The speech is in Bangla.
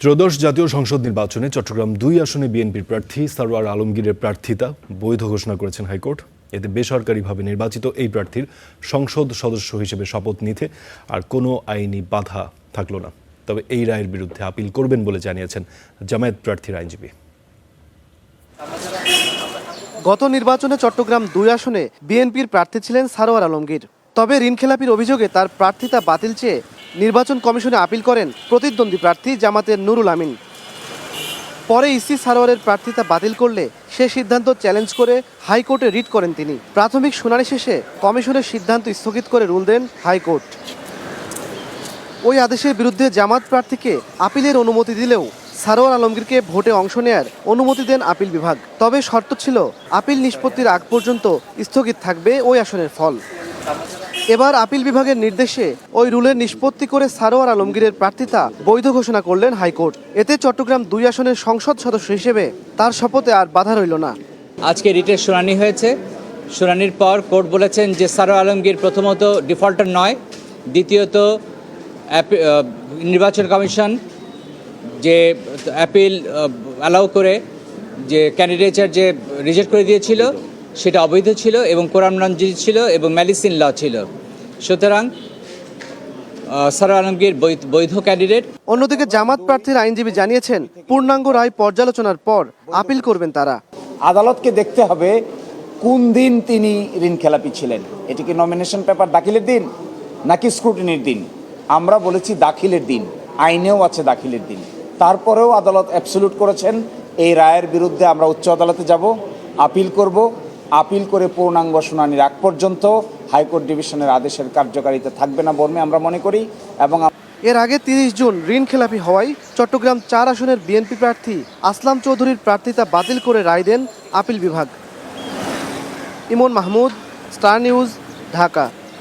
ত্রয়োদশ জাতীয় সংসদ নির্বাচনে চট্টগ্রাম ২ আসনে বিএনপির প্রার্থী সারোয়ার আলমগীরের প্রার্থিতা বৈধ ঘোষণা করেছেন হাইকোর্ট। এতে বেসরকারিভাবে নির্বাচিত এই প্রার্থীর সংসদ সদস্য হিসেবে শপথ নিতে আর কোনো আইনি বাধা থাকল না। তবে এই রায়ের বিরুদ্ধে আপিল করবেন বলে জানিয়েছেন জামায়াত প্রার্থীর আইনজীবী। গত নির্বাচনে চট্টগ্রাম ২ আসনে বিএনপির প্রার্থী ছিলেন সারোয়ার আলমগীর। তবে ঋণখেলাপির অভিযোগে তার প্রার্থিতা বাতিল চেয়ে নির্বাচন কমিশনে আপিল করেন প্রতিদ্বন্দ্বী প্রার্থী জামাতের নুরুল আমিন। পরে ইসি সারোয়ারের প্রার্থিতা বাতিল করলে সে সিদ্ধান্ত চ্যালেঞ্জ করে হাইকোর্টে রিট করেন তিনি। প্রাথমিক শুনানি শেষে কমিশনের সিদ্ধান্ত স্থগিত করে রুল দেন হাইকোর্ট। ওই আদেশের বিরুদ্ধে জামাত প্রার্থীকে আপিলের অনুমতি দিলেও সারোয়ার আলমগীরকে ভোটে অংশ নেয়ার অনুমতি দেন আপিল বিভাগ। তবে শর্ত ছিল আপিল নিষ্পত্তির আগ পর্যন্ত স্থগিত থাকবে ওই আসনের ফল। এবার আপিল বিভাগের নির্দেশে ওই রুলের নিষ্পত্তি করে সারোয়ার আলমগীরের প্রার্থিতা বৈধ ঘোষণা করলেন হাইকোর্ট। এতে চট্টগ্রাম ২ আসনের সংসদ সদস্য হিসেবে তার শপথে আর বাধা রইল না। আজকে রিটের শুনানি হয়েছে। শুনানির পর কোর্ট বলেছেন যে সারোয়ার আলমগীর প্রথমত ডিফল্টার নয়, দ্বিতীয়ত নির্বাচন কমিশন যে অ্যাপিল অ্যালাউ করে যে ক্যান্ডিডেচার যে রিজেক্ট করে দিয়েছিল সেটা অবৈধ ছিল এবং কোরাম নঞ্জিত ছিল এবং ম্যালিসিন ল ছিল। সুতরাং সারোয়ার আলমগীর বৈধ ক্যান্ডিডেট। অন্যদিকে জামাত প্রার্থীর আইনজীবী জানিয়েছেন পূর্ণাঙ্গ রায় পর্যালোচনার পর আপিল করবেন তারা। আদালতকে দেখতে হবে কোন দিন তিনি ঋণখেলাপি ছিলেন। এটি কি নমিনেশন পেপার দাখিলের দিন নাকি স্ক্রুটিনির দিন? আমরা বলেছি দাখিলের দিন, আইনেও আছে দাখিলের দিন। তারপরেও আদালত অ্যাবসলিউট করেছেন। এই রায়ের বিরুদ্ধে আমরা উচ্চ আদালতে যাব, আপিল করব। আপিল করে পূর্ণাঙ্গ শুনানির আগ পর্যন্ত হাইকোর্ট ডিভিশনের আদেশের কার্যকারিতা থাকবে না বলে আমরা মনে করি। এবং এর আগে ৩০ জুন ঋণখেলাপি হওয়ায় চট্টগ্রাম ৪ আসনের বিএনপি প্রার্থী আসলাম চৌধুরীর প্রার্থিতা বাতিল করে রায় দেন আপিল বিভাগ। ইমন মাহমুদ, স্টার নিউজ, ঢাকা।